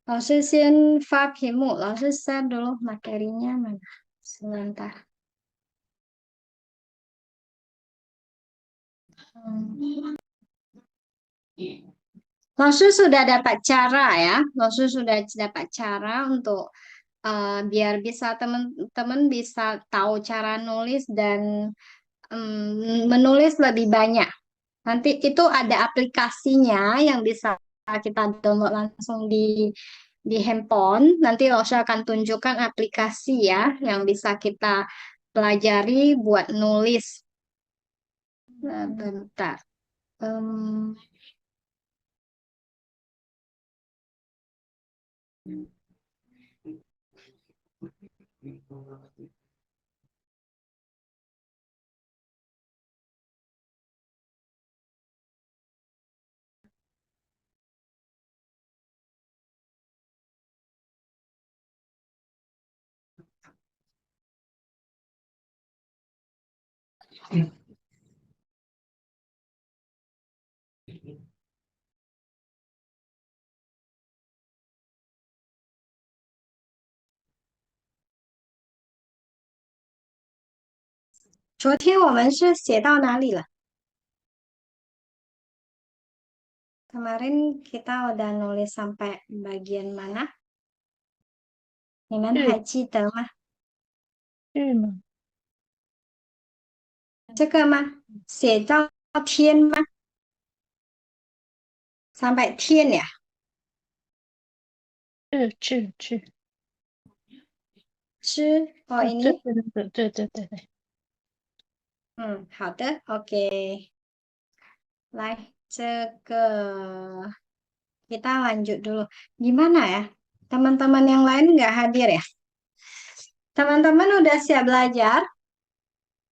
老师先发屏幕，老师 share dulu materinya mana? Sebentar. Hmm. 老师 sudah dapat cara ya. 老师 sudah dapat cara untuk biar bisa teman-teman bisa tahu cara nulis dan menulis lebih banyak. Nanti itu ada aplikasinya yang bisa kita download langsung di handphone. Nanti Rosa akan tunjukkan aplikasi ya yang bisa kita pelajari buat nulis. Bentar. Em,嗯，昨天我们是写到哪里了？Kemarin kita udah nulis sampai bagian mana? 你们还日记得吗？日吗？这个吗？写到天吗？sampai 天呀？日。是哦哦，对，ini。对对对对对对。好的，oke。来，这个kita lanjut dulu. Gimana ya? Teman-teman yang lain nggak hadir ya? Teman-teman udah siap belajar?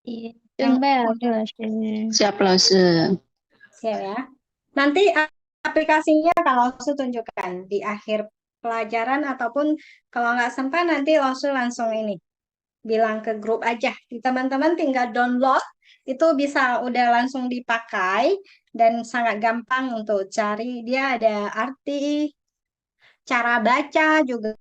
Yang 准备好udah 了，老师。siap 老师。siap ya? Nanti aplikasinya kalau langsung tunjukkan di akhir pelajaran ataupun kalau nggak sempat nanti langsung ini bilang ke grup aja. Di teman-teman tinggal download, itu bisa udah langsung dipakai dan sangat gampang untuk cari. Dia ada arti, cara baca juga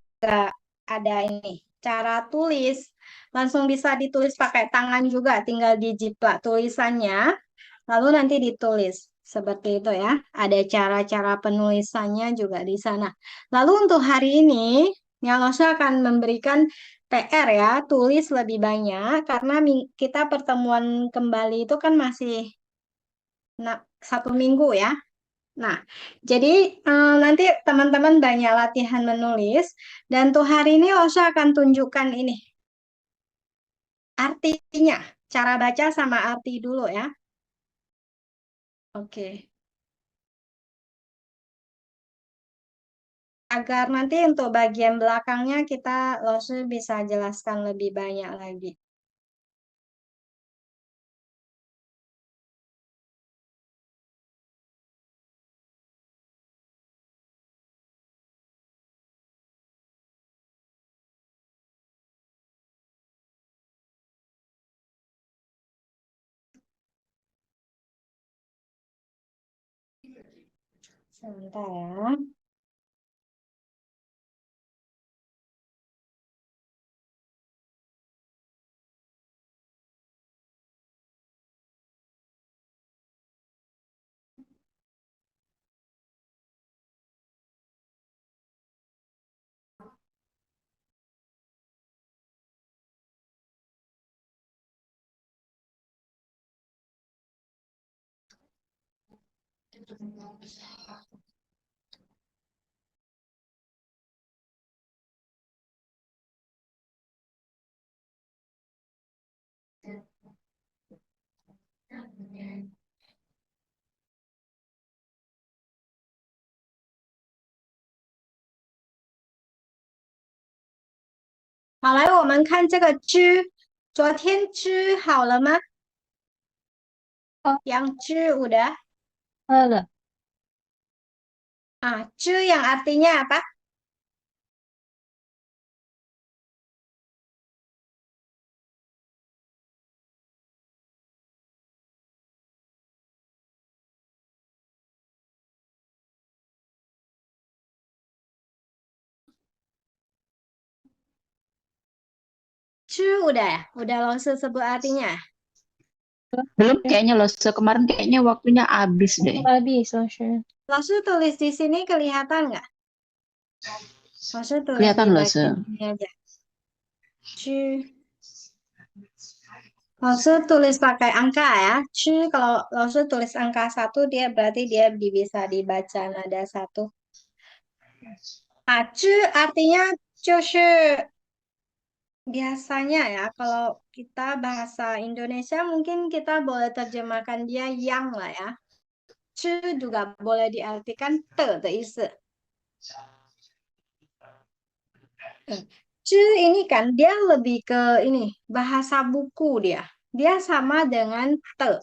ada ini, cara tulis. Langsung bisa ditulis pakai tangan juga, tinggal dijiplak tulisannya, lalu nanti ditulis. Seperti itu ya. Ada cara-cara penulisannya juga di sana. Lalu untuk hari ini, yang Rosa akan memberikan PR ya, tulis lebih banyak karena kita pertemuan kembali itu kan masih 1 minggu ya. Nah, jadi nanti teman-teman banyak latihan menulis dan tuh hari ini Rosa akan tunjukkan ini artinya, cara baca sama arti dulu ya. Oke. Agar nanti untuk bagian belakangnya kita Rosa bisa jelaskan lebih banyak lagi. Sebentar ya. Sebentar 好，来，我们看这个知，昨天知好了吗？哦，yang 知 udah 喝了。知 yang artinya apa? udah ya? Udah langsung sebut artinya? Belum kayaknya loh. Kemarin kayaknya waktunya habis deh. habis 老师 Langsung tulis di sini kelihatan nggak? Langsung tulis di Kelihatan loh, bagian sini aja. Langsung tulis pakai angka ya. Kalau langsung tulis angka 1, dia berarti dia bisa dibaca nada 1. Artinya 就是biasanya ya, kalau kita bahasa Indonesia mungkin kita boleh terjemahkan dia yang lah ya. 吃 juga boleh diartikan 的意思。ini kan dia lebih ke ini bahasa buku dia. Dia sama dengan te.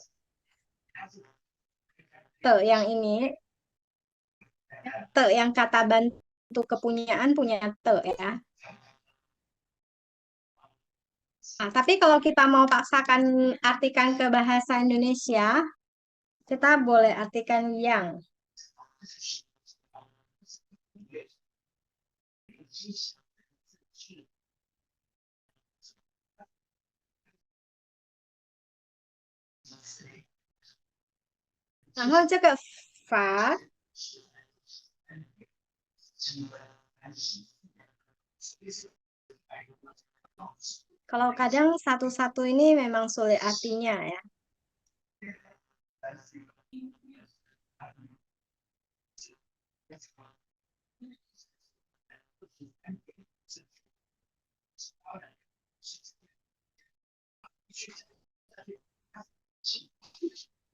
Te yang ini, te yang kata bantu kepunyaan punya te ya. Nah, tapi kalau kita mau paksakan artikan ke bahasa Indonesia, kita boleh artikan yang. Nah, 这个法 kalau kadang satu-satu ini memang sulit artinya ya.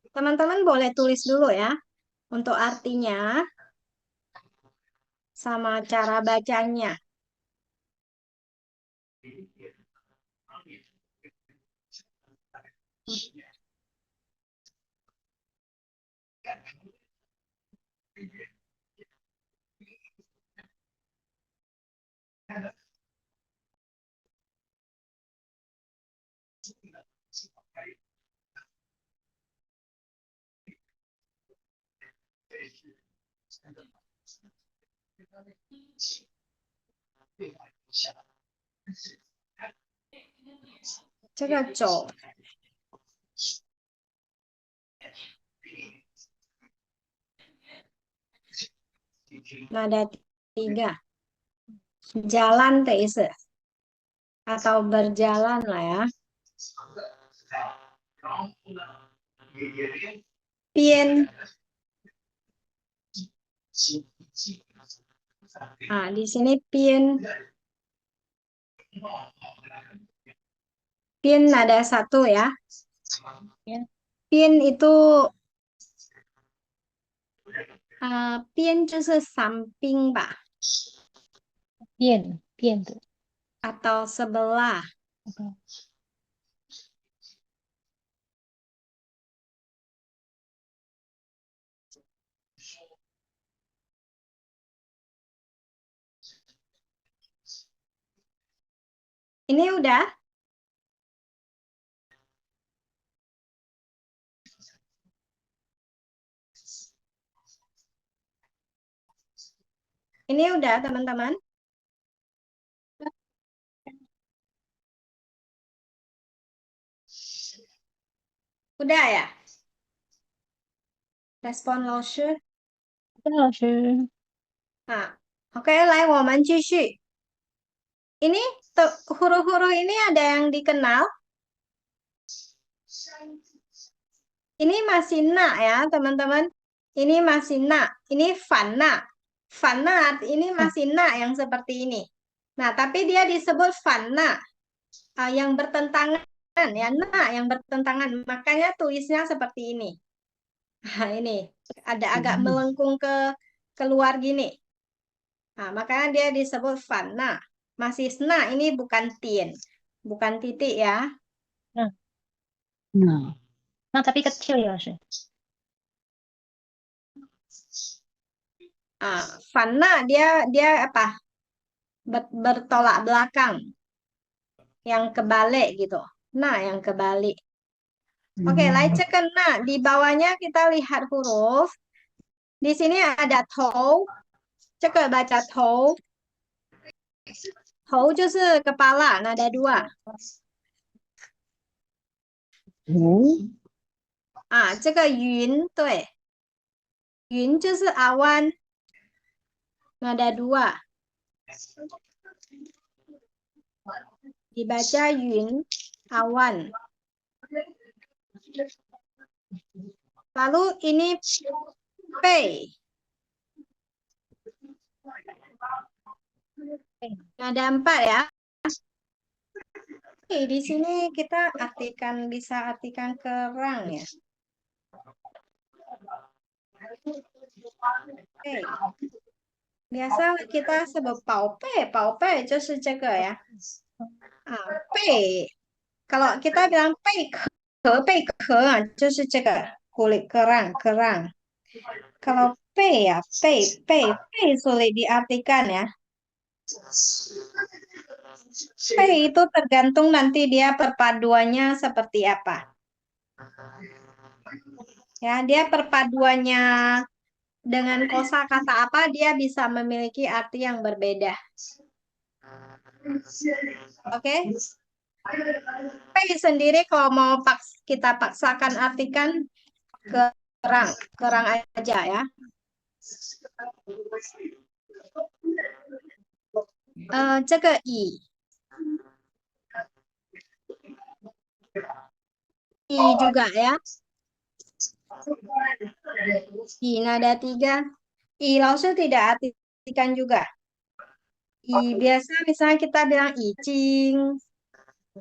Teman-teman boleh tulis dulu ya untuk artinya sama cara bacanya. Jaga Joe. Nada 3. Jalan teise. Atau berjalan lah ya. Pien. Nah, di sini pien. Pien nada 1 ya. Pien itu pien 就是samping吧 变的 atau sebelah. Ini udah? Ini udah, teman-teman? Udah ya? Respon 老师。老师 Nah, oke, 来，我们继续。Ini huruf-huruf ini ada yang dikenal? Ini masih na ya, teman-teman. Ini masih na. Ini fana. Fana ini masih na yang seperti ini. Nah, tapi dia disebut fana yang bertentangan ya, na yang bertentangan. Makanya tulisnya seperti ini. Nah, ini ada agak melengkung ke keluar gini. Nah, makanya dia disebut fana. Masih na, ini bukan tien. Bukan titik ya. Nah, nah tapi kecil ya 老师 Fana dia apa? Bertolak belakang. Yang kebalik gitu. Nah, yang kebalik. Oke, leceken nah. Di bawahnya kita lihat huruf. Di sini ada tou. Cek baca tou. 头就是 kepala, nada 2。这个云，对，云就是 awan, nada 2。Dibaca yun, awan. Lalu ini pei. Ada 4 ya. Di sini kita bisa artikan kerang ya. Pei. Biasa kita sebut pao pei 就是这个呀。pei. Kalau kita bilang pei ke, 就是这个 kulit kerang. Kalau pei ya, pei sulit diartikan ya. Pei itu tergantung nanti dia perpaduannya seperti apa. Ya, dia perpaduannya dengan kosakata apa, dia bisa memiliki arti yang berbeda. Oke? Pei sendiri kalau mau kita paksakan artikan kerang aja ya. Jaga i juga ya. I nada 3. I langsung tidak artikan juga. I biasa misalnya kita bilang i cing,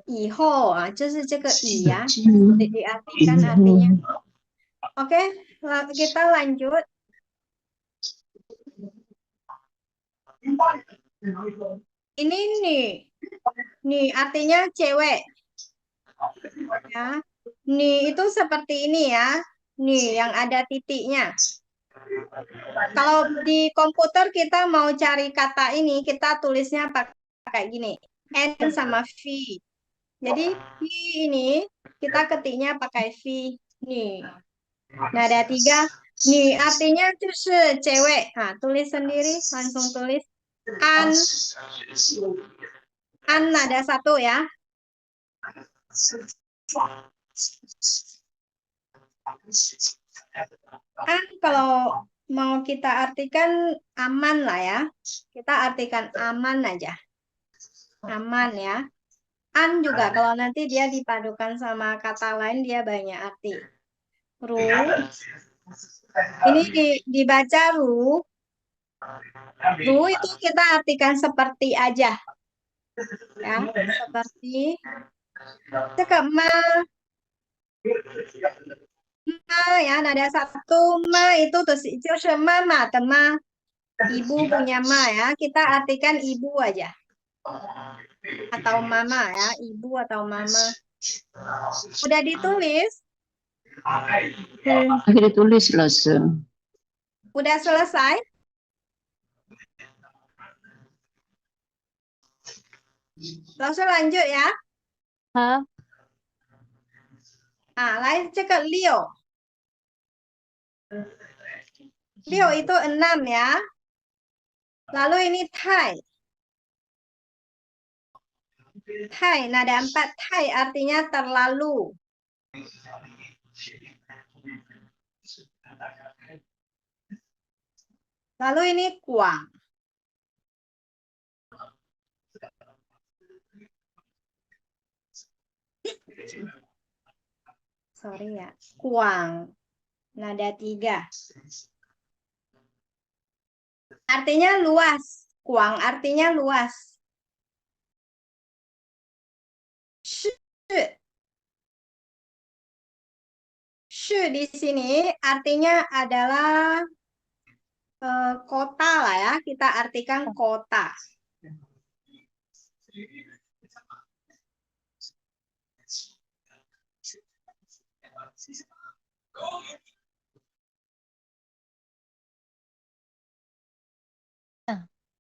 i ho, 就是这个 i ya. Sulit diartikan artinya. Oke, kita lanjut. Ini nih artinya cewek. Ya. Nih itu seperti ini ya. Nih yang ada titiknya. Kalau di komputer kita mau cari kata ini, kita tulisnya pakai gini. N sama V. Jadi V ini kita ketiknya pakai V. Nih. Nada 3. Nih artinya itu cewek. Nah, tulis sendiri, langsung tulis. An nada 1 ya. Kalau mau kita artikan aman lah ya. Kita artikan aman aja. Aman ya. An juga kalau nanti dia dipadukan sama kata lain dia banyak arti. Ru. Ini dibaca ru. Ru itu kita artikan seperti aja. Ya, seperti cakap ma ya, nada 1 ma itu tuh mama tema ibu punya ma ya, kita artikan ibu aja atau mama ya, ibu atau mama. Udah ditulis? Lagi ditulis langsung. Udah selesai? Langsung lanjut ya. Hah? Lain cakap Leo. Leo itu 6 ya. Lalu ini Thai. Thai, nada 4. Thai artinya terlalu. Lalu ini kuang. Sorry ya. Kuang. Nada 3. Artinya luas. Kuang artinya luas. Shi. Shi di sini artinya adalah kota lah ya. Kita artikan kota.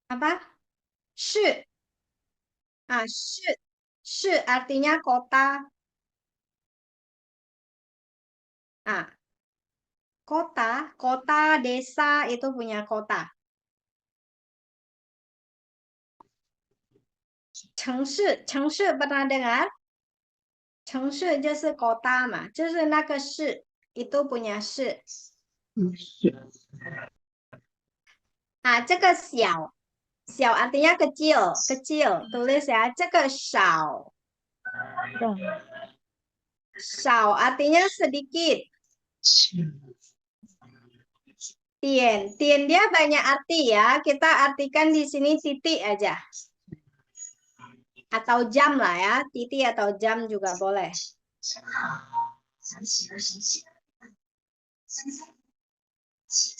Apa? Shi. Shi artinya kota. Kota, desa itu punya kota. 城市 pernah dengar? 城市就是kota 嘛，就是那个市 itu punya 市。啊，这个小 小 artinya kecil, kecil. Tulis ya, 这个少 少 artinya sedikit. Tien, tien dia banyak arti ya. Kita artikan di sini titik aja. Atau jam lah ya, titik atau jam juga boleh.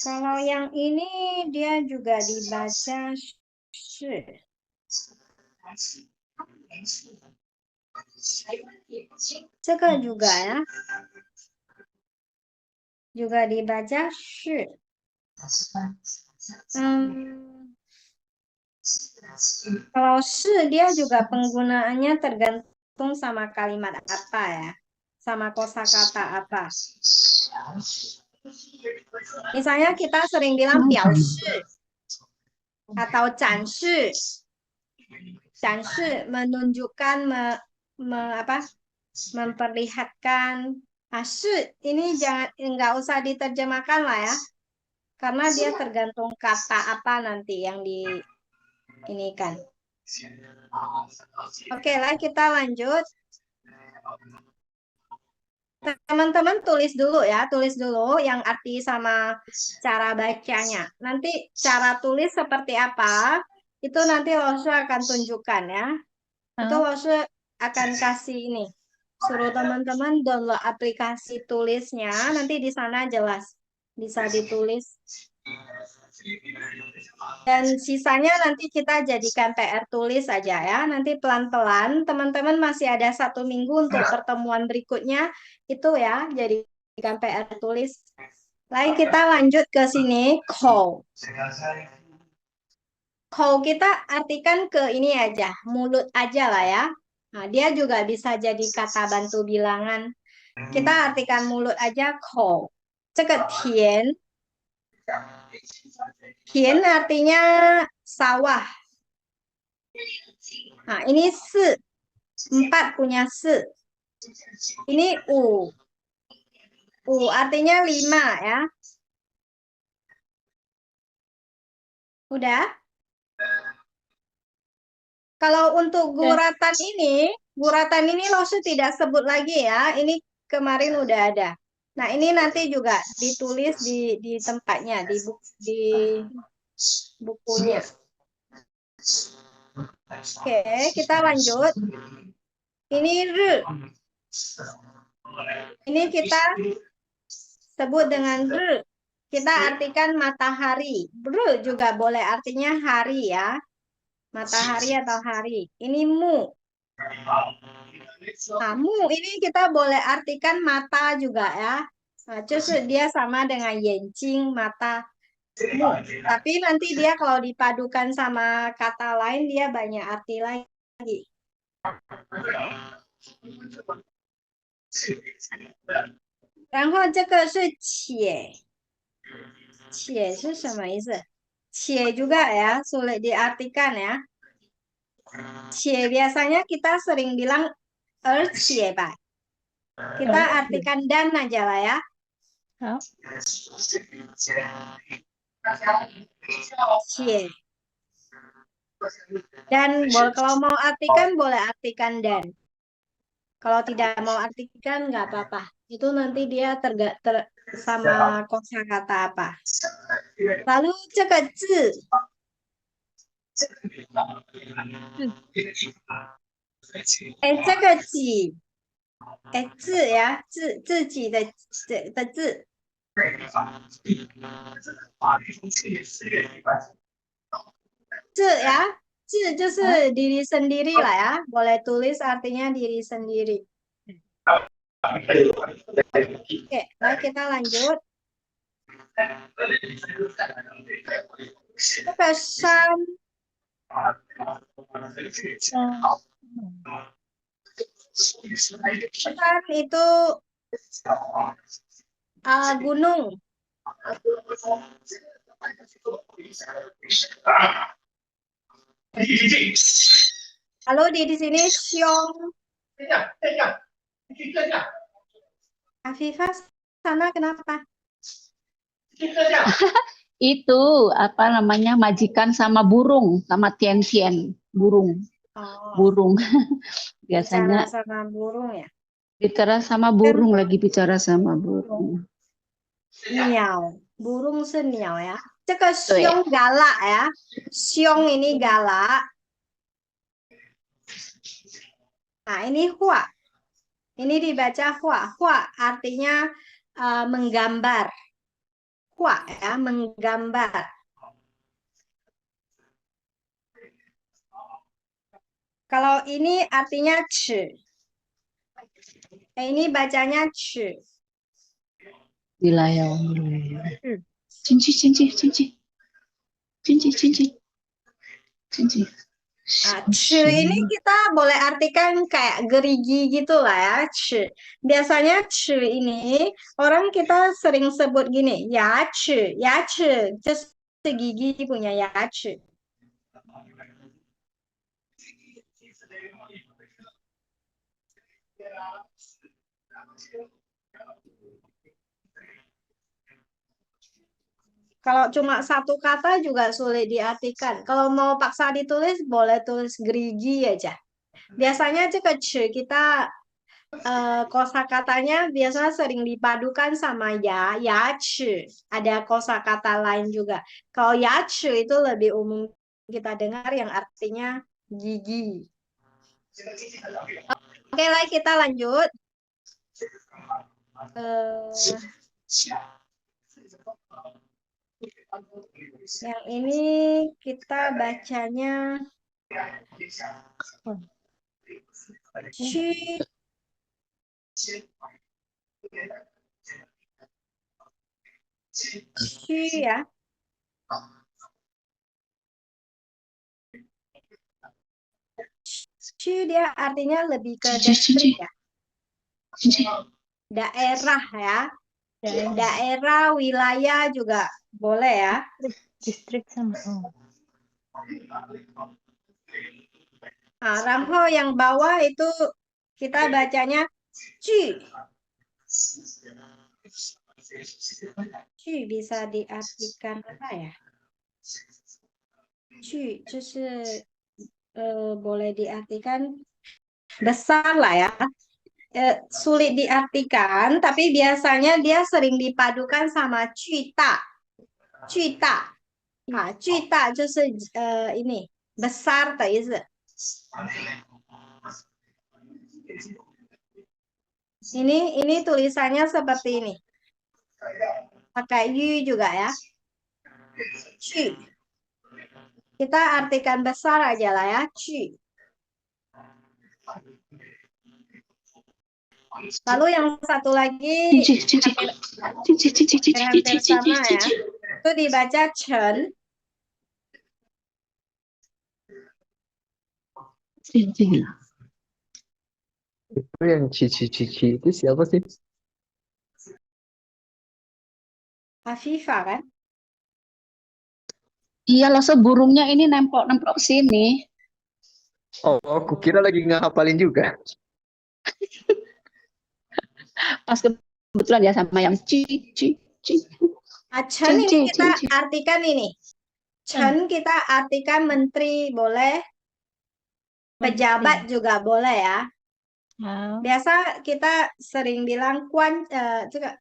Kalau yang ini dia juga dibaca shi. Ceka juga ya. Juga dibaca shi. Kalau shi dia juga penggunaannya tergantung sama kalimat apa ya. Sama kosakata apa. Misalnya kita sering bilang biao shi atau can shi. Can shi menunjukkan memperlihatkan. Shi ini jangan nggak usah diterjemahkan lah ya. Karena dia tergantung kata apa nanti yang di ini kan. Oke lah, kita lanjut. Teman-teman tulis dulu ya, tulis dulu yang arti sama cara bacanya. Nanti cara tulis seperti apa, itu nanti Lose akan tunjukkan ya. Itu Lose akan kasih ini. Suruh teman-teman download aplikasi tulisnya, nanti di sana jelas. Bisa ditulis. Dan sisanya nanti kita jadikan PR tulis aja ya. Nanti pelan-pelan teman-teman masih ada 1 minggu untuk pertemuan berikutnya. Itu ya, jadikan PR tulis. Lalu kita lanjut ke sini. Kou. Kou kita artikan ke ini aja. Mulut aja lah ya. Nah, dia juga bisa jadi kata bantu bilangan. Kita artikan mulut aja. Kou. Ceket tien. Tien artinya sawah. Nah, ini se. 4 punya se. Ini u. U artinya 5 ya. Udah? Kalau untuk guratan ini Lose tidak sebut lagi ya. Ini kemarin udah ada. Nah, ini nanti juga ditulis di tempatnya, di bukunya. Oke, kita lanjut. Ini re. Ini kita sebut dengan re. Kita artikan matahari. Re juga boleh artinya hari ya. Matahari atau hari. Ini mu. Nah, mu ini kita boleh artikan mata juga ya. Nah, dia sama dengan yencing, mata. Mu. Tapi nanti dia kalau dipadukan sama kata lain, dia banyak arti lagi. 然后这个是且，且是什么意思？且 juga ya, sulit diartikan ya.且biasanya kita sering bilang且吧. Kita artikan dan aja lah ya.且. Dan kalau mau artikan boleh artikan dan. Kalau tidak mau artikan nggak apa-apa. Itu nanti dia sama kosakata apa. Lalu 这个字 这个己 字 ya, 自己的字。字 ya, 字就是diri sendiri lah ya. Boleh tulis artinya diri sendiri. Oke, baik kita lanjut. Pesan itu gunung. Lalu di sini xiong. Afifah sana kenapa? Itu apa namanya majikan sama burung sama tian-tian burung Oh, burung bicara biasanya sama burung ya. bicara sama Kan burung lagi bicara sama burung. niao, burung seniao ya. 这个 Tuh ya. xiong galak ya. Xiong ini galak. Nah, ini hua. Ini dibaca hua. Hua artinya menggambar. Hua ya, menggambar. Kalau ini artinya ci. Ini bacanya ci. Wilayah. Cinci cinci cinci cinci cinci cinci. Ci ini kita boleh artikan kayak gerigi gitu lah ya. Ci. Biasanya ci ini orang kita sering sebut gini. Ya ci. Ya ci. Just gigi punya ya ci. Kalau cuma satu kata juga sulit diartikan. Kalau mau paksa ditulis, boleh tulis gerigi aja. Biasanya ce kita kosakatanya biasanya sering dipadukan sama ya ce. Ada kosakata lain juga. Kalau ya ce itu lebih umum kita dengar yang artinya gigi. Oke, lah kita lanjut. Yang ini kita bacanya Ci. Ci ya. Ci dia artinya lebih ke distrik ya. Daerah ya. Daerah, wilayah juga boleh ya. Distrik sama. Oh. Nah, Ramho yang bawah itu kita bacanya Ci. Ci bisa diartikan apa ya? Ci, boleh diartikan besar lah ya. Sulit diartikan, tapi biasanya dia sering dipadukan sama cita. Cita. Nah, cita ini besar 的意思. Ini tulisannya seperti ini. Pakai yu juga ya. Ci. Kita artikan besar aja lah ya. Ci. Lalu yang satu lagi hampir sama ya. Itu dibaca chen. Itu yang cici-cici itu siapa sih? Afifah kan? Iya loh, burungnya ini nempel-nempel ke sini. Oh, aku kira lagi ngehafalin juga. Pas kebetulan ya sama yang ci. Chen ini kita artikan ini. Chen kita artikan menteri boleh. Pejabat juga boleh ya. Biasa kita sering bilang juga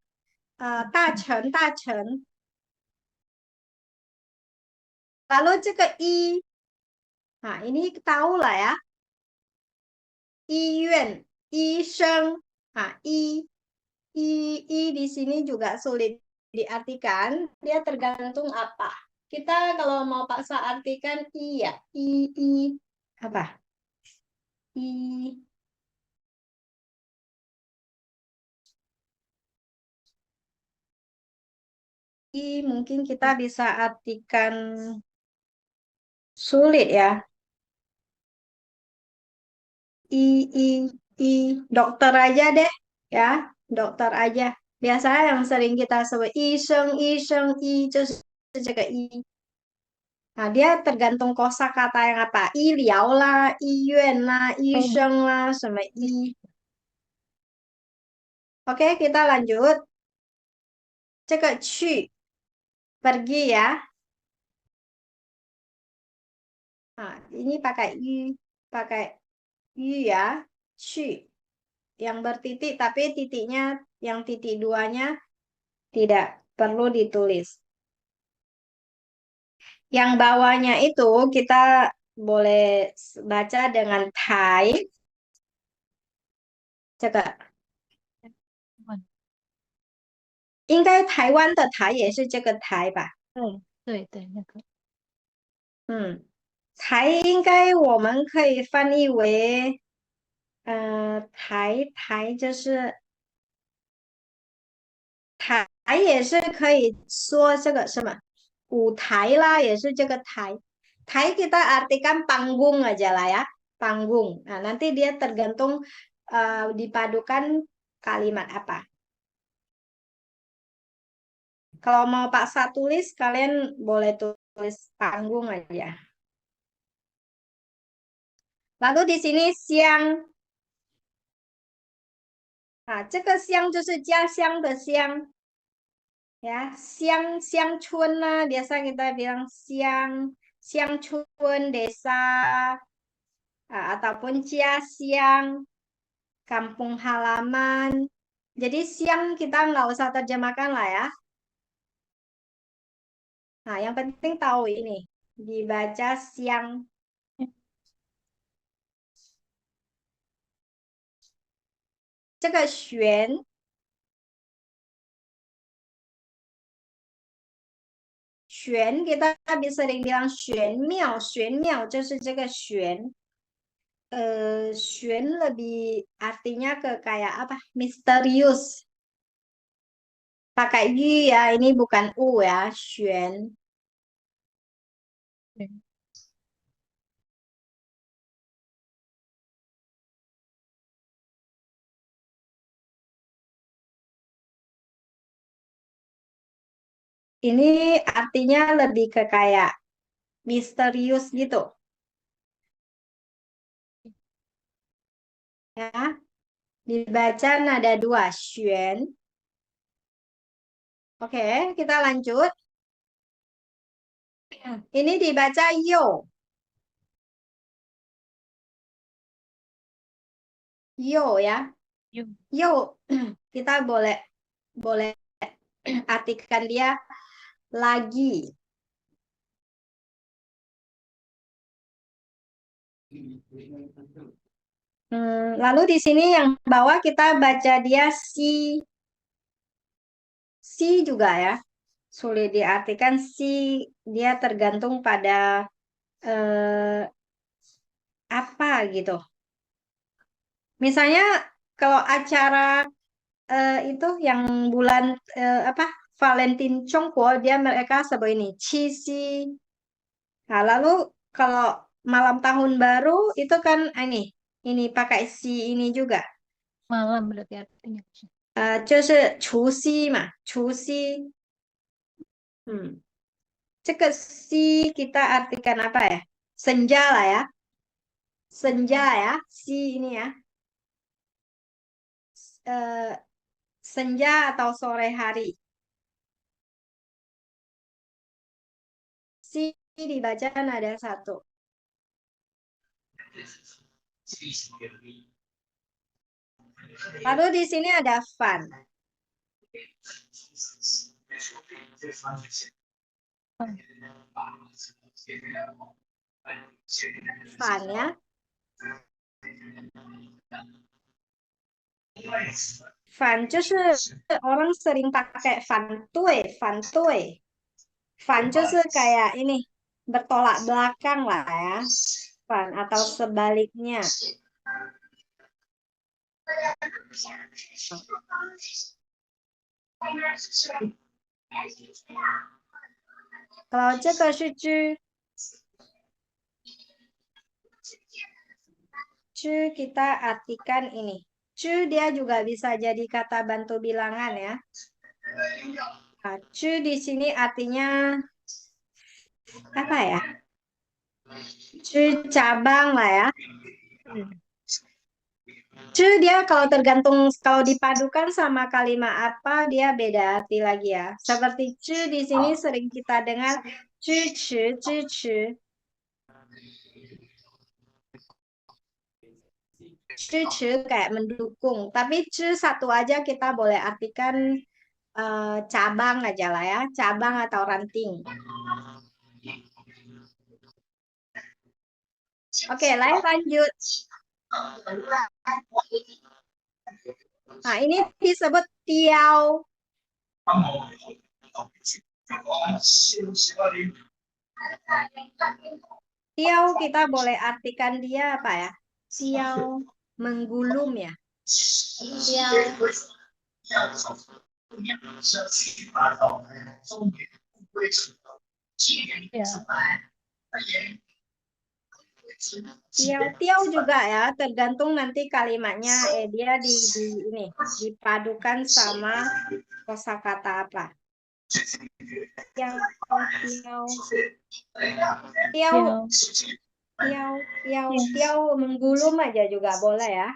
dachen. Lalu juga i. Nah, ini tahu lah ya. Iyuan, isheng. Nah, i di sini juga sulit diartikan. Dia tergantung apa. Kita kalau mau paksa artikan i ya. I apa? Mungkin kita bisa artikan sulit ya. Dokter aja deh ya, dokter aja. Biasanya yang sering kita sebut iseng, i, just jaga i. Nah, dia tergantung kosakata yang apa. I liao lah, i yuan lah, i sheng lah, sama i. Oke, kita lanjut. 这个去 pergi ya. Nah, ini pakai yu ya. 去 yang bertitik tapi titiknya yang titik duanya tidak perlu ditulis. Yang bawahnya itu kita boleh baca dengan Thai. 这个应该台湾的台也是这个台吧？对对对，那个嗯，台应该我们可以翻译为，台就是台也是可以说这个什么舞台啦，也是这个台。台 kita artikan panggung aja lah ya, panggung. Nah, nanti dia tergantung dipadukan kalimat apa. Kalau mau paksa tulis, kalian boleh tulis panggung aja. Lalu di sini siang. Nah, 这个乡就是家乡的乡。Ya, siang chun lah, biasa kita bilang siang chun desa, ataupun cia siang, kampung halaman. Jadi siang kita nggak usah terjemahkan lah ya. Nah, yang penting tahu ini, dibaca siang. 这个玄 玄 kita bisa sering bilang 玄妙就是这个玄。玄 lebih artinya ke kayak apa? Misterius. Pakai yu ya, ini bukan u ya, 玄。对 Ini artinya lebih ke kayak misterius gitu. Ya, dibaca nada dua, 玄. Oke, kita lanjut. Ini dibaca yo. Yo ya. 又 Yo, kita boleh boleh artikan dia lagi. Lalu di sini yang bawah kita baca dia si juga ya. Sulit diartikan si, dia tergantung pada apa gitu. Misalnya kalau acara itu yang bulan apa Valentine Chongguo, dia mereka sebut ini Qixi. Nah, lalu kalau malam tahun baru itu kan ini pakai si ini juga. malam berarti artinya. 就是除夕嘛，除夕。这个夕 kita artikan apa ya? Senja lah ya. Senja ya, si ini ya. Eh, senja atau sore hari. Si dibaca ada satu. Lalu di sini ada fan. Fan ya. Fan 就是orang sering pakai fan tui. Fan 就是 kayak ini bertolak belakang lah ya. Fan atau sebaliknya. Kalau 这个是知 kita artikan ini. Dia juga bisa jadi kata bantu bilangan ya. Nah, di sini artinya apa ya? Cabang lah ya. Dia kalau tergantung kalau dipadukan sama kalimat apa dia beda arti lagi ya. Seperti di sini sering kita dengar支持. Kayak mendukung, tapi satu aja kita boleh artikan cabang aja lah ya, cabang atau ranting. Oke, lanjut. Nah, ini disebut tiao. Tiao kita boleh artikan dia apa ya? Tiao menggulung ya. Tiao. Tiao juga ya, tergantung nanti kalimatnya dia ini dipadukan sama kosakata apa. Tiao menggulung aja juga boleh ya.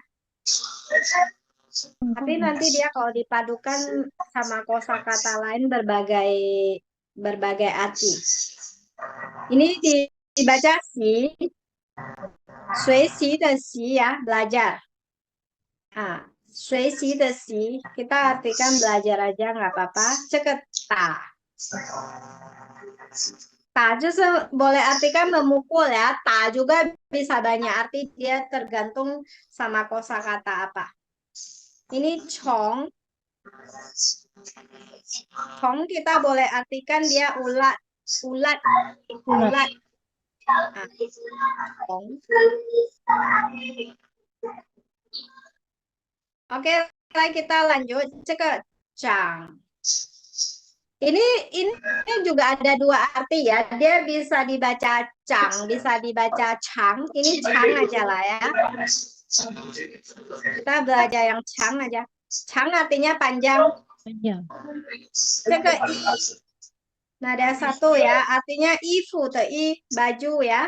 Tapi nanti dia kalau dipadukan sama kosakata lain berbagai arti. Ini dibaca si, de si ya, belajar. Ah, 学习的习 kita artikan belajar aja nggak apa-apa. Ta. Ta boleh artikan memukul ya. Ta juga bisa banyak arti, dia tergantung sama kosakata apa. Ini chong. Chong kita boleh artikan dia ulat. Nah, chong. Oke, kita lanjut. Cang. Ini juga ada dua arti ya. Dia bisa dibaca cang, bisa dibaca cang. Ini cang aja lah ya. Kita belajar yang cang aja. Cang artinya panjang. Nah, ada satu ya. Artinya ifu, baju ya.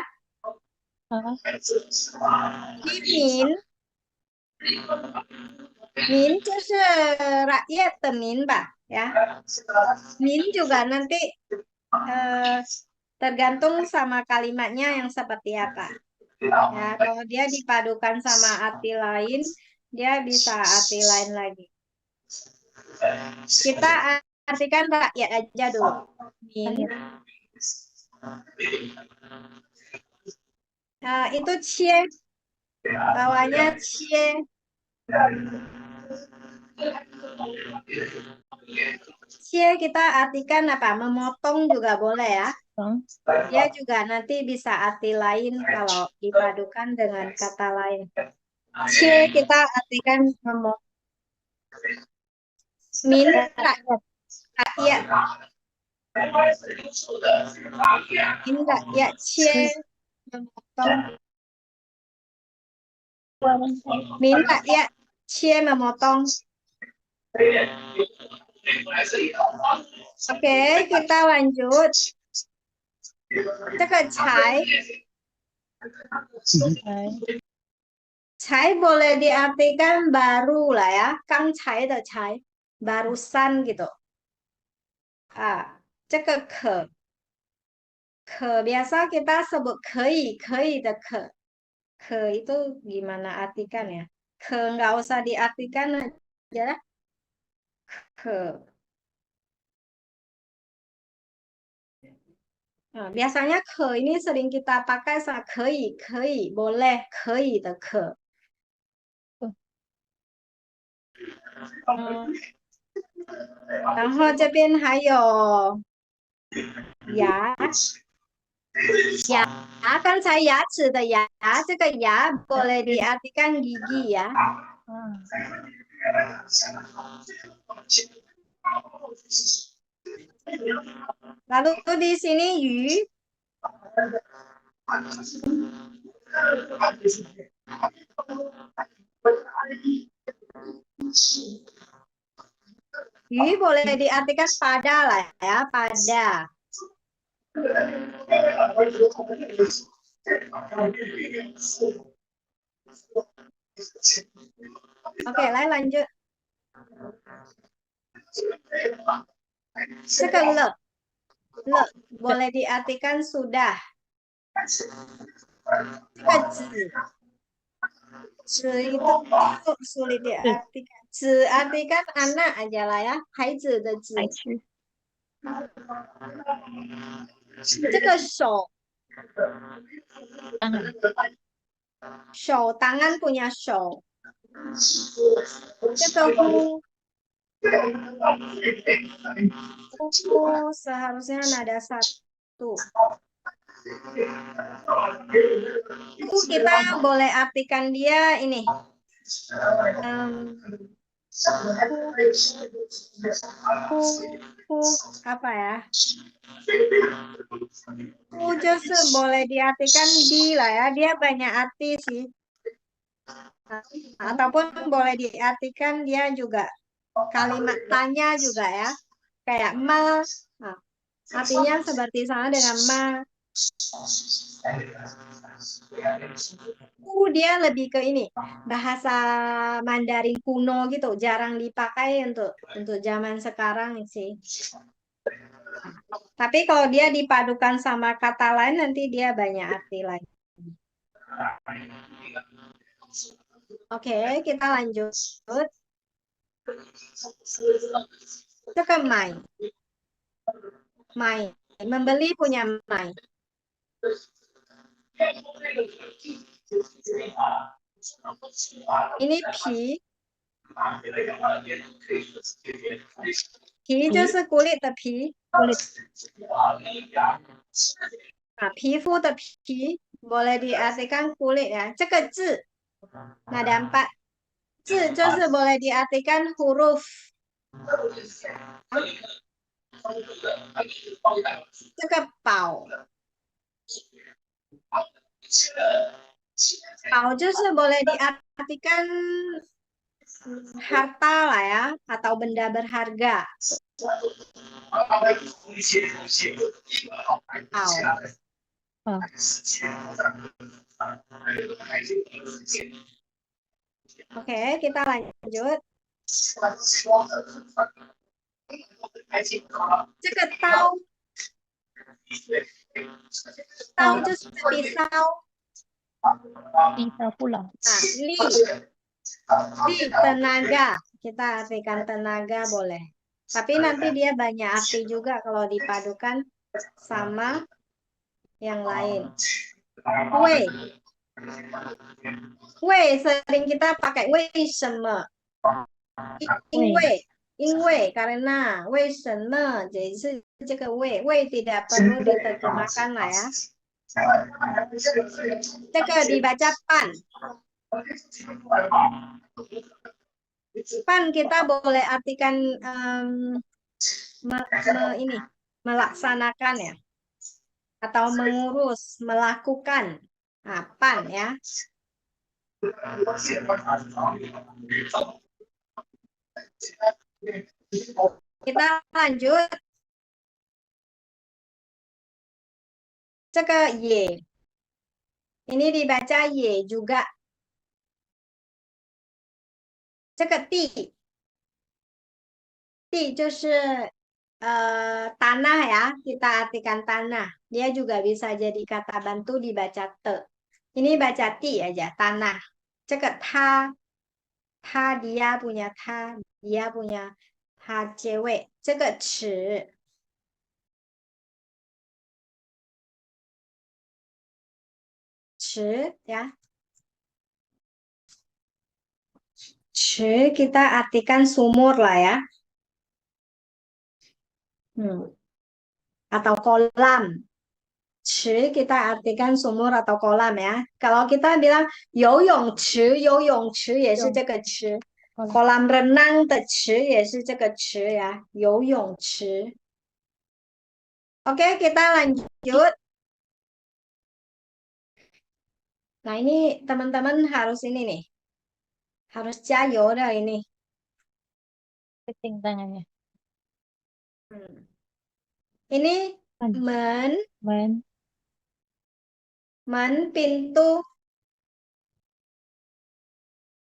Ini min 就是rakyat的民吧 ya. Min juga nanti tergantung sama kalimatnya yang seperti apa. Ya, kalau dia dipadukan sama arti lain, dia bisa arti lain lagi. Kita artikan rakyat aja dulu. Min. Itu cie. Bawahnya cie. Cie kita artikan apa? Memotong juga boleh ya. Dia juga nanti bisa arti lain kalau dipadukan dengan kata lain. Cie kita artikan memotong. Min rakyat. Min rakyat cie memotong. Min rakyat cie memotong. Oke, kita lanjut. Cai boleh diartikan baru lah ya. Kang cai de cai. Barusan gitu. Ke. Biasa kita sebut kei de ke. Ke itu gimana artikan ya? Ke nggak usah diartikan aja. Ke. Nah, biasanya ke ini sering kita pakai sama kei, boleh, kei de ke. 然后这边还有牙，刚才牙齿的牙，这个牙 boleh diartikan gigi ya. Lalu di sini yu. Yu boleh diartikan pada lah ya, pada. Oke, lanjut. 这个了 boleh diartikan sudah. 这个子 itu sulit diartikan. 子 artikan anak aja lah ya. 孩子的子。来吃，这个手当然，tangan punya 手。这个呼 seharusnya nada satu. Kita boleh artikan dia ini. Apa ya? Just boleh diartikan di lah ya. Dia banyak arti sih. Ataupun boleh diartikan dia juga kalimat tanya juga ya. Kayak ma. Nah, artinya seperti sama dengan ma. Dia lebih ke ini bahasa Mandarin kuno gitu, jarang dipakai untuk zaman sekarang sih. Tapi kalau dia dipadukan sama kata lain nanti dia banyak arti lagi. Oke, kita lanjut. Itu ke mai. Mai, membeli punya mai. Ini pi. Pi 就是kulit的皮， kulit, 皮肤的皮 boleh diartikan kulit ya. 这个字 nada 4， 字就是 boleh diartikan huruf. 这个宝 宝就是 boleh diartikan harta lah ya, atau benda berharga. Oh. Oke, kita lanjut. 这个刀 刀就是pisau. 一刀不老， Li tenaga, kita artikan tenaga boleh. Tapi nanti dia banyak arti juga kalau dipadukan sama yang lain. Wei, wei sering kita pakai wei sema. 因为 karena 为什么 jadi 是这个为 tidak perlu diterjemahkan lah ya. 这个 dibaca pan. Pan kita boleh artikan ini melaksanakan ya, atau mengurus, melakukan. Nah, pan ya. Kita lanjut. 这个也 ini dibaca ye juga. 这个地 就是tanah ya, kita artikan tanah. Dia juga bisa jadi kata bantu dibaca te. Ini baca ti aja, tanah. 这个他 dia punya dia punya 他结尾。这个尺 ya. 尺 kita artikan sumur lah ya. Atau kolam. 池 kita artikan sumur atau kolam ya. Kalau kita bilang 游泳池也是这个池。kolam renang 的池也是这个池 ya. 游泳池。Oke, kita lanjut. Nah, ini teman-teman harus ini nih. Harus jayo dah ini. keting tangannya, Ini men, men, 门 pintu.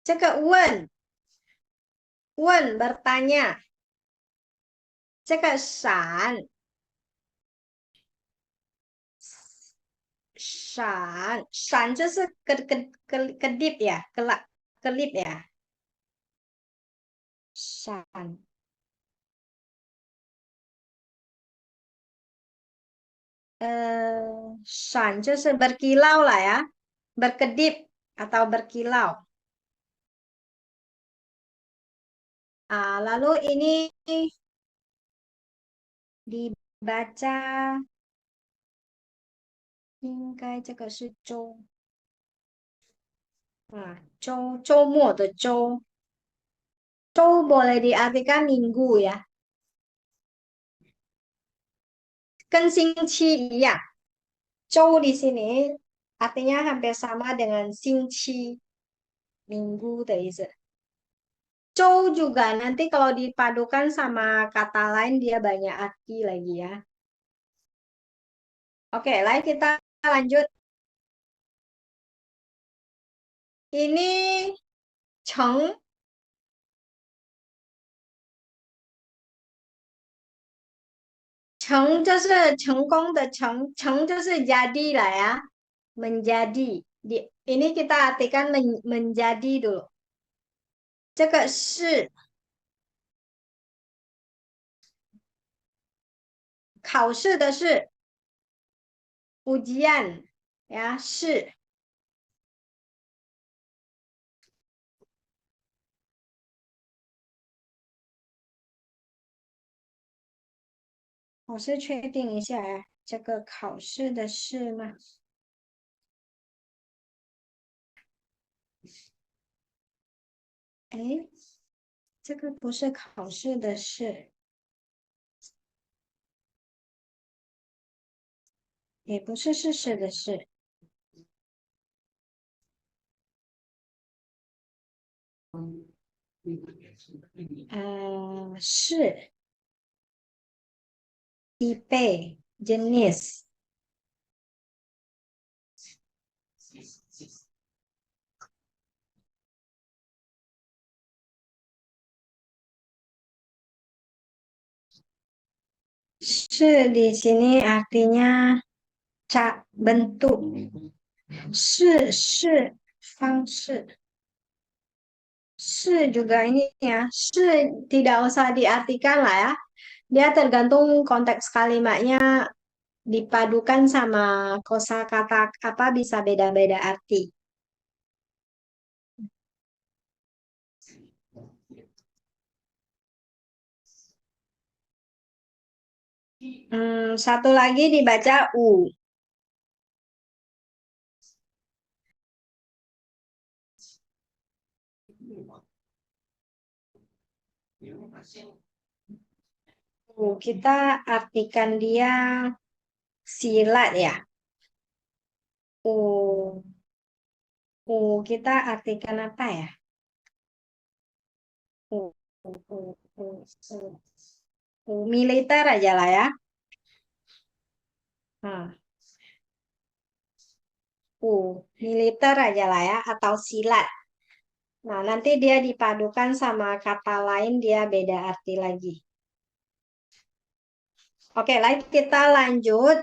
这个问 bertanya. 这个闪就是 kedip ya, kelip ya. 闪闪就是 berkilau lah ya, berkedip atau berkilau. Lalu ini dibaca 应该这个是周末的周 boleh diartikan minggu ya, 跟星期一样。周 di sini artinya hampir sama dengan 星期 minggu 的意思。周 juga nanti kalau dipadukan sama kata lain dia banyak arti lagi ya. Oke, lain kita lanjut. Ini 成 成就是成功的成就是 jadi lah ya, menjadi. Ini kita artikan menjadi dulu. 这个是考试的是 ujian ya, 是我是确定一下呀，这个考试的是吗？哎，这个不是考试的是，也不是事实的是，是 tipe jenis。是 di sini artinya bentuk. 是方式。是 juga ini ya. 是 tidak usah diartikan lah ya. Dia tergantung konteks kalimatnya dipadukan sama kosakata apa bisa beda-beda arti. Satu lagi dibaca U. Kita artikan dia silat ya. Kita artikan apa ya? Militer aja lah ya. Militer aja lah ya, atau silat. Nah, nanti dia dipadukan sama kata lain, dia beda arti lagi. Oke, kita lanjut.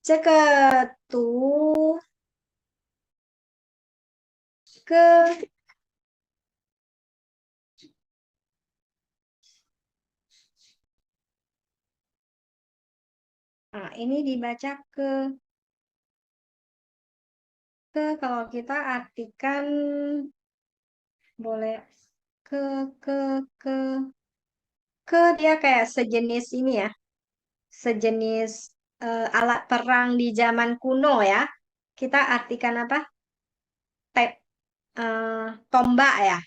这个读歌 ini dibaca ke kalau kita artikan boleh ke dia kayak sejenis ini ya, sejenis alat perang di zaman kuno ya. Kita artikan apa? Tombak ya,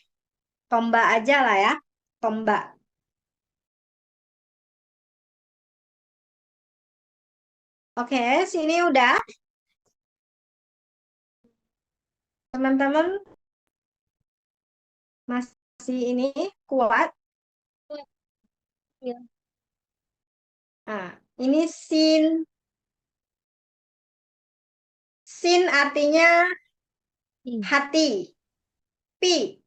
tombak aja lah ya, tombak. Oke, sini udah. Teman-teman masih ini kuat? Ya. Nah, ini sin Sin artinya I. hati. Pi.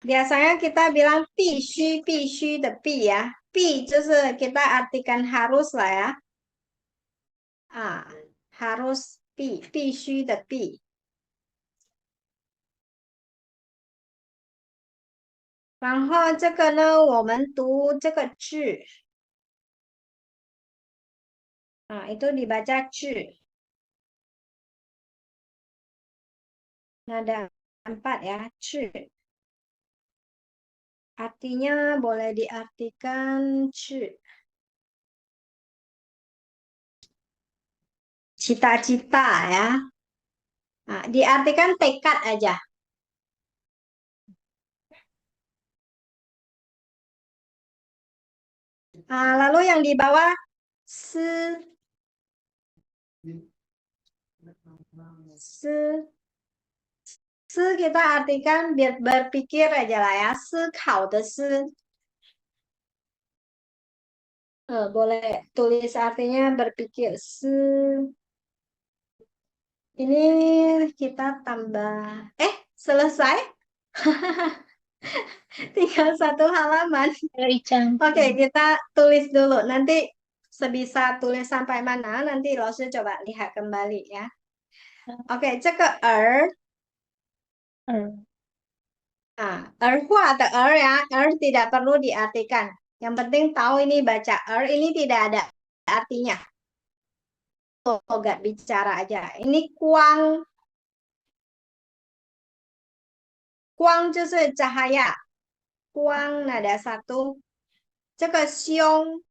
Biasanya kita bilang pi shu de pi ya. Pi 就是 kita artikan harus lah ya. Harus pi shu de pi. 然后这个呢，我们读这个字itu dibaca 字。Nada 4 ya, 字。Artinya boleh diartikan 字。Cita-cita ya. Diartikan tekad aja. Lalu yang di bawah se kita artikan berpikir aja lah ya. Sekau de se. Boleh tulis artinya berpikir. Ini kita tambah. Selesai? Tinggal satu halaman. Ayo Icang. Oke, kita tulis dulu. Nanti sebisa tulis sampai mana, nanti Laosu coba lihat kembali ya. Oke, 这个儿 erhua atau ya, tidak perlu diartikan. Yang penting tahu ini baca ini tidak ada artinya. Gak bicara aja. Ini kuang. Kuang 就是cahaya. Kuang nada 1. 这个凶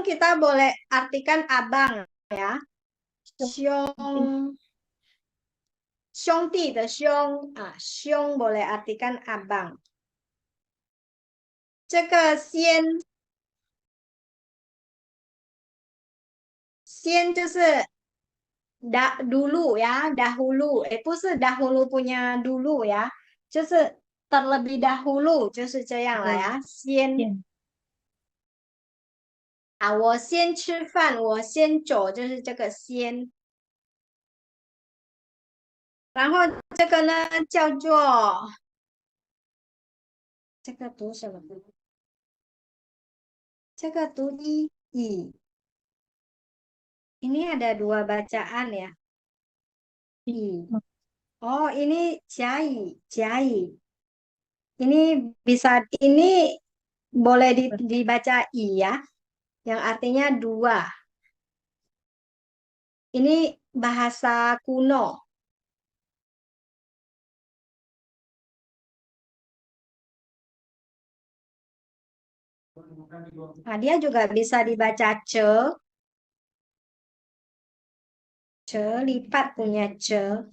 kita boleh artikan abang ya. 兄弟的兄兄 boleh artikan abang. 这个先就是dulu ya, dahulu. 不是 dahulu punya dulu ya. 就是terlebih dahulu 就是这样了呀。先我先吃饭，我先走，就是这个先。然后这个呢叫做这个读什么？这个读一以。Ini ada 2 bacaan ya. Oh, ini jai. Ini bisa ini boleh dibaca i ya. Yang artinya 2. Ini bahasa kuno. Dia juga bisa dibaca ce. Lipat punya ce.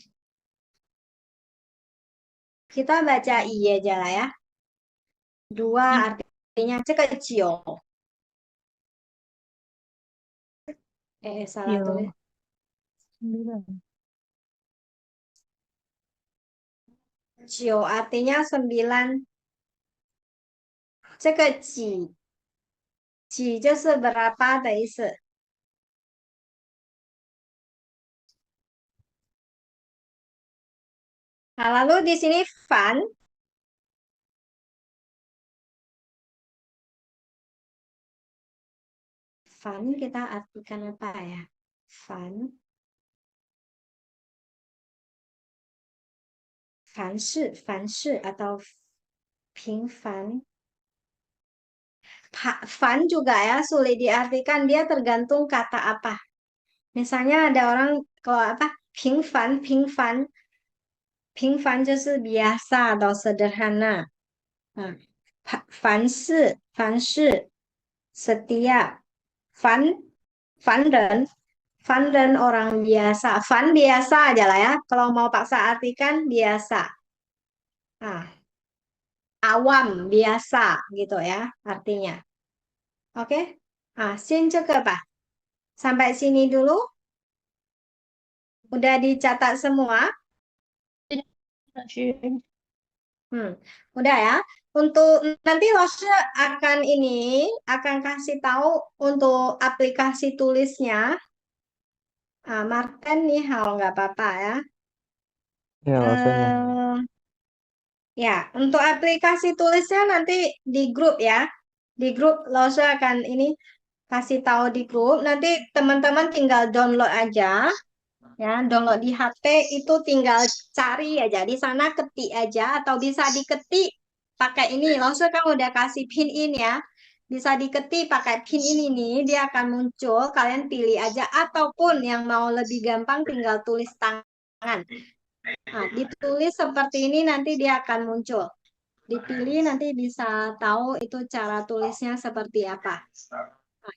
Kita baca i aja lah ya. 2 artinya ce kecil. Salah tulis. 9 artinya 9. 这个几就是 berapa 的意思。Lalu di sini fan. Fan kita artikan apa ya? Fan 凡事 atau 平凡。Fan juga ya sulit diartikan, dia tergantung kata apa. Misalnya ada orang kalau apa 平凡 就是biasa atau sederhana. 凡事 setiap. 凡人orang biasa. Fan biasa aja lah ya. Kalau mau paksa artikan biasa. Awam biasa gitu ya artinya. Oke. Sin juga Pak. Sampai sini dulu. Udah dicatat semua? Udah ya. Untuk nanti Lose akan kasih tahu untuk aplikasi tulisnya. Martin nih hal nggak apa-apa ya. Ya, alasannya. Eh, ya, untuk aplikasi tulisnya nanti di grup ya. Di grup Lose akan ini kasih tahu di grup. Nanti teman-teman tinggal download aja. Ya, download di HP itu tinggal cari aja di sana, ketik aja atau bisa diketik pakai ini. Langsung kan udah kasih pin in ya. Bisa diketik pakai pin ini nih, dia akan muncul. Kalian pilih aja ataupun yang mau lebih gampang tinggal tulis tangan. Nah, ditulis seperti ini nanti dia akan muncul. Dipilih nanti bisa tahu itu cara tulisnya seperti apa. Nah,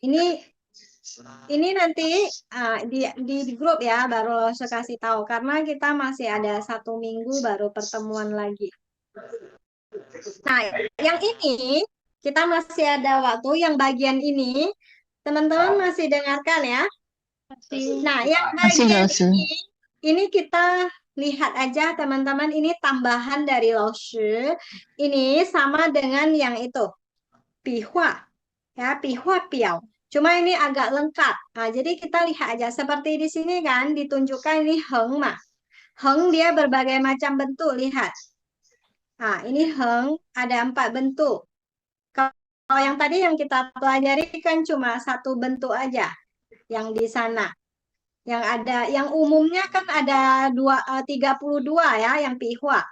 ini nanti di grup ya baru saya kasih tahu karena kita masih ada 1 minggu baru pertemuan lagi. Nah, yang ini kita masih ada waktu yang bagian ini teman-teman masih dengarkan ya. Nah, yang Masih bagian Lose. ini kita lihat aja teman-teman ini tambahan dari Laoshi. Ini sama dengan yang itu. Pihua. Ya, pihua piao. Cuma ini agak lengkap. Nah, jadi kita lihat aja seperti di sini kan ditunjukkan ini heng mah. Heng dia berbagai macam bentuk, lihat. Nah, ini heng ada 4 bentuk. Kalau yang tadi yang kita pelajari kan cuma 1 bentuk aja yang di sana. Yang ada yang umumnya kan ada 32 ya yang pihua.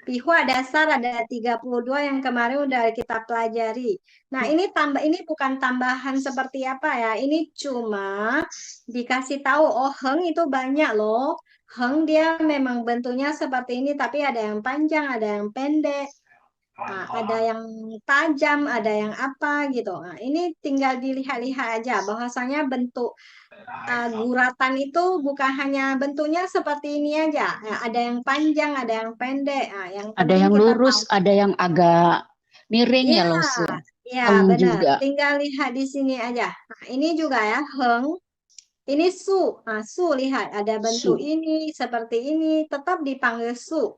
Pihua dasar ada 32 yang kemarin udah kita pelajari. Nah, ini bukan tambahan seperti apa ya. Ini cuma dikasih tahu oh heng itu banyak loh. Heng dia memang bentuknya seperti ini tapi ada yang panjang, ada yang pendek. Nah, ada yang tajam, ada yang apa gitu. Nah, ini tinggal dilihat-lihat aja bahwasanya bentuk guratan itu bukan hanya bentuknya seperti ini aja. Ya, ada yang panjang, ada yang pendek. Nah, yang Ada penting yang kita lurus, tahu. ada yang agak miring Ya, ya Lose. ya Heng benar. juga. Tinggal lihat di sini aja. Nah, ini juga ya, heng. Ini su. Nah, su lihat ada bentuk Su. ini seperti ini, tetap dipanggil su.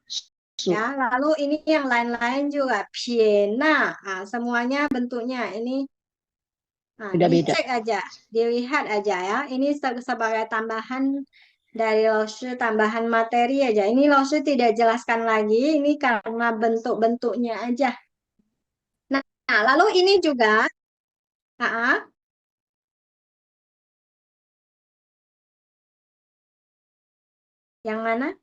Su. Ya, lalu ini yang lain-lain juga piena. Nah, semuanya bentuknya ini. Nah, Beda-beda. dicek aja, dilihat aja ya. Ini sebagai tambahan dari Loshu, tambahan materi aja. Ini Loshu tidak jelaskan lagi, ini karena bentuk-bentuknya aja. Nah, lalu ini juga, yang mana?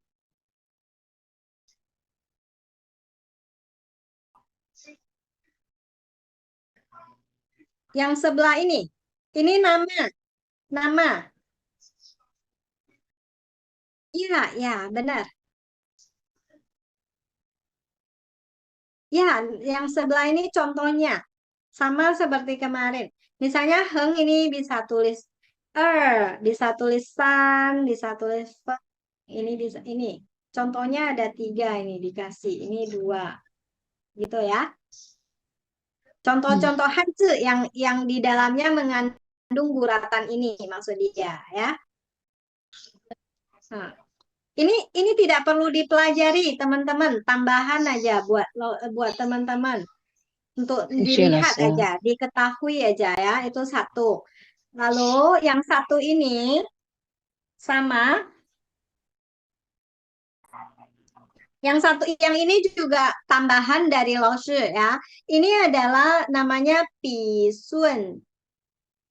Yang sebelah ini nama. Iya, ya, benar. Ya, yang sebelah ini contohnya. Sama seperti kemarin. Misalnya heng ini bisa tulis bisa tulis san, bisa tulis fe. Ini bisa ini. Contohnya ada 3 ini dikasih. Ini 2. Gitu ya. Contoh-contoh hanzi yang di dalamnya mengandung guratan ini maksud dia ya. Nah, ini tidak perlu dipelajari teman-teman, tambahan aja buat teman-teman untuk Insya dilihat Lose. aja, diketahui aja ya, itu 1. Lalu yang 1 ini sama yang ini juga tambahan dari Laoshi ya. Ini adalah namanya Bisun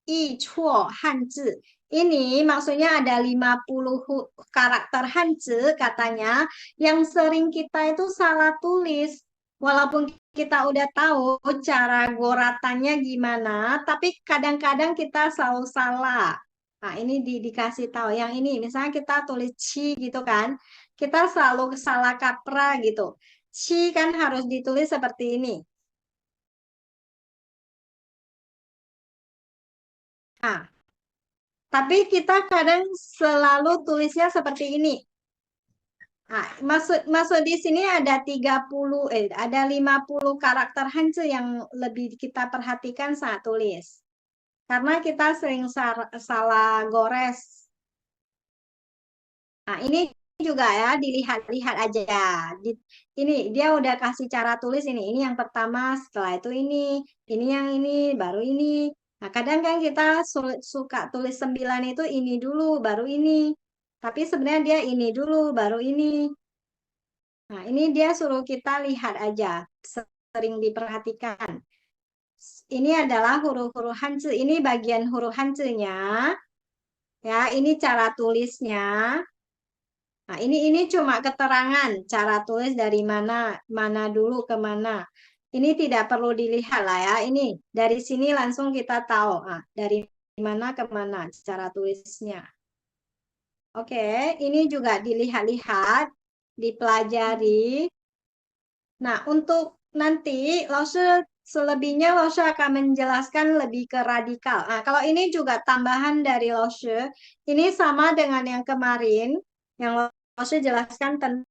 Yichuo Hanzi. Ini maksudnya ada 50 karakter Hanzi katanya yang sering kita itu salah tulis. Walaupun kita udah tahu cara goratannya gimana, tapi kadang-kadang kita selalu salah. Nah, ini dikasih tahu. Yang ini, misalnya kita tulis chi gitu kan, kita selalu salah kaprah gitu. Chi kan harus ditulis seperti ini. Nah, tapi kita kadang selalu tulisnya seperti ini. Nah, maksud di sini ada 50 karakter Hanzi yang lebih kita perhatikan saat tulis. Karena kita sering salah gores. Nah, ini juga ya dilihat-lihat aja. Ini dia udah kasih cara tulis ini. Ini yang pertama, setelah itu ini yang ini, baru ini. Nah, kadang kan kita suka tulis 9 itu ini dulu, baru ini. Tapi sebenarnya dia ini dulu, baru ini. Nah, ini dia suruh kita lihat aja, sering diperhatikan. Ini adalah huruf-huruf Hanzi. Ini bagian huruf Hanzinya. Ya, ini cara tulisnya. Nah, ini cuma keterangan cara tulis dari mana dulu ke mana. Ini tidak perlu dilihat lah ya. Ini dari sini langsung kita tahu dari mana ke mana cara tulisnya. Oke, ini juga dilihat-lihat, dipelajari. Nah, untuk nanti selebihnya Lose akan menjelaskan lebih ke radikal. Nah, kalau ini juga tambahan dari Lose. Ini sama dengan yang kemarin, yang Lose jelaskan tentang